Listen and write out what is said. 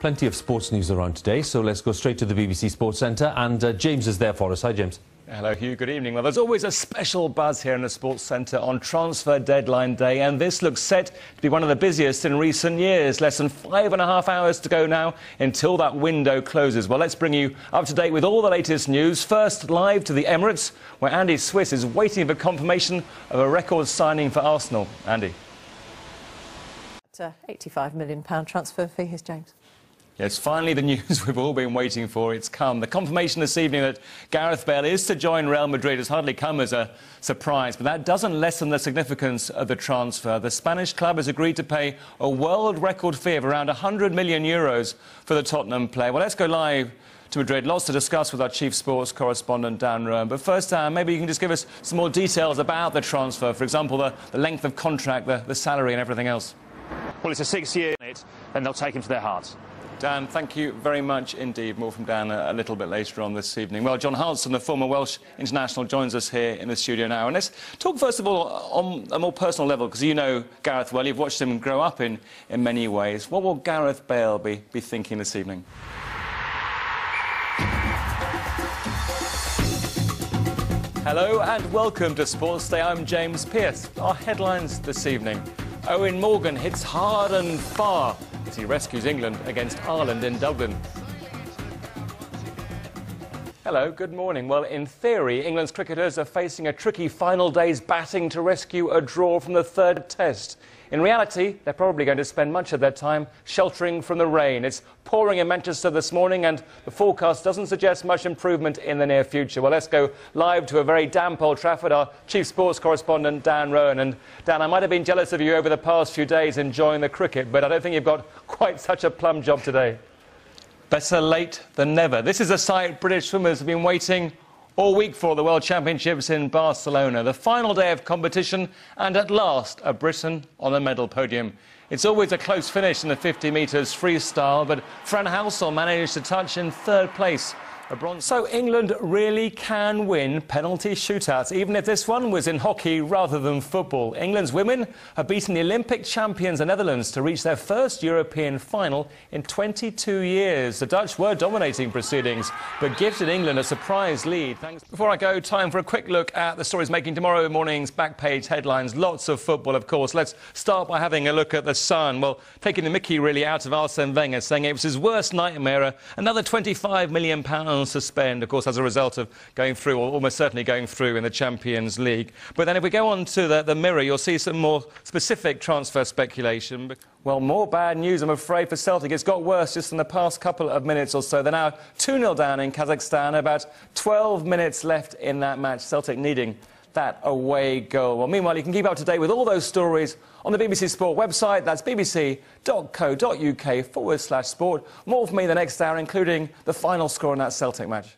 Plenty of sports news around today, so let's go straight to the BBC Sports Centre, and James is there for us. Hi, James. Hello, Hugh. Good evening. Well, there's always a special buzz here in the Sports Centre on transfer deadline day, and this looks set to be one of the busiest in recent years. Less than 5.5 hours to go now until that window closes. Well, let's bring you up to date with all the latest news. First, live to the Emirates, where Andy Swiss is waiting for confirmation of a record signing for Arsenal. Andy. £85 million transfer fee. Here's James. Yes, finally the news we've all been waiting for. It's come. The confirmation this evening that Gareth Bale is to join Real Madrid has hardly come as a surprise, but that doesn't lessen the significance of the transfer. The Spanish club has agreed to pay a world record fee of around €100 million for the Tottenham player. Well, let's go live to Madrid. Lots to discuss with our chief sports correspondent, Dan Rowan. But first, Dan, maybe you can just give us some more details about the transfer. For example, the length of contract, the salary and everything else. Well, it's a 6-year, and they'll take him to their hearts. Dan, thank you very much indeed. More from Dan a little bit later on this evening. Well, John Hartson, the former Welsh international, joins us here in the studio now. And let's talk first of all on a more personal level, because you know Gareth well. You've watched him grow up in many ways. What will Gareth Bale be thinking this evening? Hello and welcome to Sports Day. I'm James Pearce. Our headlines this evening. Owen Morgan hits hard and far as he rescues England against Ireland in Dublin. Hello, good morning. Well, in theory, England's cricketers are facing a tricky final day's batting to rescue a draw from the third test. In reality, they're probably going to spend much of their time sheltering from the rain. It's pouring in Manchester this morning, and the forecast doesn't suggest much improvement in the near future. Well, let's go live to a very damp Old Trafford, our chief sports correspondent, Dan Rowan. And Dan, I might have been jealous of you over the past few days enjoying the cricket, but I don't think you've got quite such a plum job today. Better late than never. This is a sight British swimmers have been waiting all week for, the World Championships in Barcelona. The final day of competition, and at last a Briton on the medal podium. It's always a close finish in the 50 metres freestyle, but Fran Halsall managed to touch in third place. A bronze. So England really can win penalty shootouts, even if this one was in hockey rather than football. England's women have beaten the Olympic champions, the Netherlands, to reach their first European final in 22 years. The Dutch were dominating proceedings, but gifted England a surprise lead. Thanks. Before I go, time for a quick look at the stories making tomorrow morning's back page headlines. Lots of football, of course. Let's start by having a look at the Sun. Well, taking the mickey really out of Arsene Wenger, saying it was his worst nightmare. Another £25 million to spend, of course, as a result of going through, or almost certainly going through, in the Champions League. But then if we go on to the Mirror, you'll see some more specific transfer speculation. Well, more bad news, I'm afraid, for Celtic. It's got worse just in the past couple of minutes or so. They're now 2-0 down in Kazakhstan, about 12 minutes left in that match. Celtic needing that away goal. Well, meanwhile, you can keep up to date with all those stories on the BBC Sport website. That's bbc.co.uk/sport. More from me the next hour, including the final score in that Celtic match.